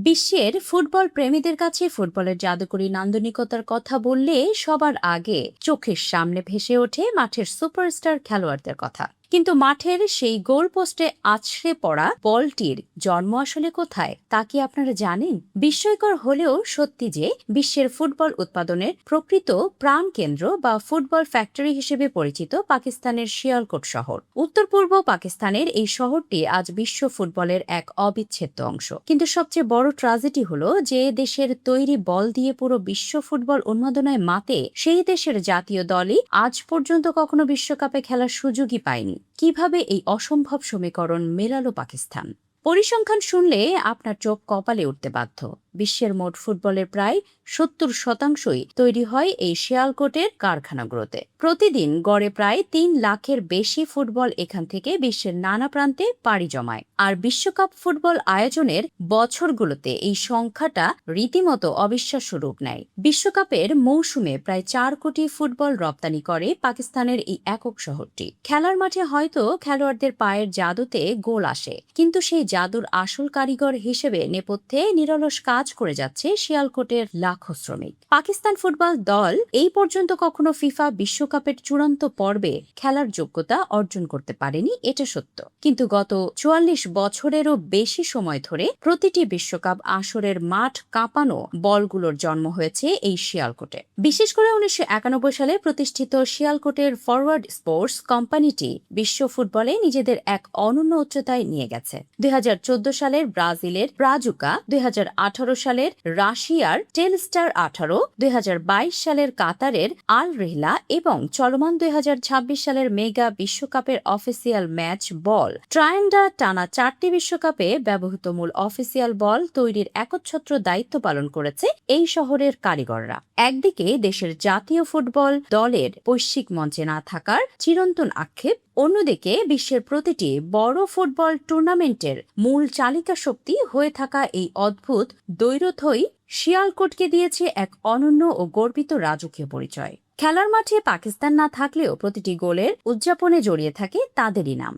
বিশ্বের ফুটবল প্রেমীদের কাছে ফুটবলের জাদুকরী নান্দনিকতার কথা বললে সবার আগে চোখের সামনে ভেসে ওঠে মাঠের সুপারস্টার খেলোয়াড়দের কথা। কিন্তু মাঠের সেই গোল পোস্টে আছড়ে পড়া বলটির জন্ম আসলে কোথায় তা কি আপনারা জানেন? বিস্ময়কর হলেও সত্যি যে বিশ্বের ফুটবল উৎপাদনের প্রকৃত প্রাণকেন্দ্র বা ফুটবল ফ্যাক্টরি হিসেবে পরিচিত পাকিস্তানের শিয়ালকোট শহর। উত্তর পূর্ব পাকিস্তানের এই শহরটি আজ বিশ্ব ফুটবলের এক অবিচ্ছেদ্য অংশ। কিন্তু সবচেয়ে বড় ট্র্যাজেডি হলো যে দেশের তৈরি বল দিয়ে পুরো বিশ্ব ফুটবল উন্মাদনায় মাতে সেই দেশের জাতীয় দলই আজ পর্যন্ত কখনো বিশ্বকাপে খেলার সুযোগই পায়নি। কিভাবে এই অসম্ভব সমীকরণ মেলালো পাকিস্তান? পরিসংখ্যান শুনলে আপনার চোখ কপালে উঠতে বাধ্য। বিশ্বের মোট ফুটবলের প্রায় ৭০% তৈরি হয় এই শিয়ালকোটের কারখানাগুলোতে। প্রতিদিন গড়ে প্রায় ৩ লাখের বেশি ফুটবল এখান থেকে বিশ্বের নানা প্রান্তে পাড়ি জমায়। আর বিশ্বকাপ ফুটবল আয়োজনের বছরগুলোতে এই সংখ্যাটা রীতিমতো অবিশ্বাস্য রূপ নেয়। বিশ্বকাপের মৌসুমে প্রায় ৪ কোটি ফুটবল রপ্তানি করে পাকিস্তানের এই একক শহরটি। খেলার মাঠে হয়তো খেলোয়াড়দের পায়ের জাদুতে গোল আসে, কিন্তু সেই জাদুর আসল কারিগর হিসেবে নেপথ্যে নিরলস কাজ করে যাচ্ছে শিয়ালকোটের লাখো শ্রমিক। পাকিস্তান ফুটবল দল এই পর্যন্ত কখনো ফিফা বিশ্বকাপের চূড়ান্ত পর্বে খেলার যোগ্যতা অর্জন করতে পারেনি, এটা সত্য। কিন্তু গত ৪৪ বছরেরও বেশি সময় ধরে প্রতিটি বিশ্বকাপ আসরের মাঠ কাঁপানো বলগুলোর জন্ম হয়েছে এই শিয়ালকোটে। বিশেষ করে ১৯৯১ সালে প্রতিষ্ঠিত শিয়ালকোটের ফরওয়ার্ড স্পোর্টস কোম্পানিটি বিশ্ব ফুটবলে নিজেদের এক অনন্য উচ্চতায় নিয়ে গেছে। ২০১৪ সালের ব্রাজিলের ব্রাজুকা, ২০১৮ সালের রাশিয়ার টেলস্টার ১৮, ২০২২ সালের কাতারের আল রেহলা এবং চলমান ২০২৬ সালের মেগা বিশ্বকাপের অফিসিয়াল ম্যাচ বল ট্রায়ান্ডা টানা ৪টি বিশ্বকাপে ব্যবহৃত মূল অফিসিয়াল বল তৈরির একচ্ছত্র দায়িত্ব পালন করেছে এই শহরের কারিগররা। একদিকে দেশের জাতীয় ফুটবল দলের বৈশ্বিক মঞ্চে না থাকার চিরন্তন আক্ষেপ, অন্যদিকে বিশ্বের প্রতিটি বড় ফুটবল টুর্নামেন্টের মূল চালিকা শক্তি হয়ে থাকা এই অদ্ভুত দ্বৈরথই শিয়ালকোটকে দিয়েছে এক অনন্য ও গর্বিত রাজকীয় পরিচয়। খেলার মাঠে পাকিস্তান না থাকলেও প্রতিটি গোলের উদযাপনে জড়িয়ে থাকে তাদেরই নাম।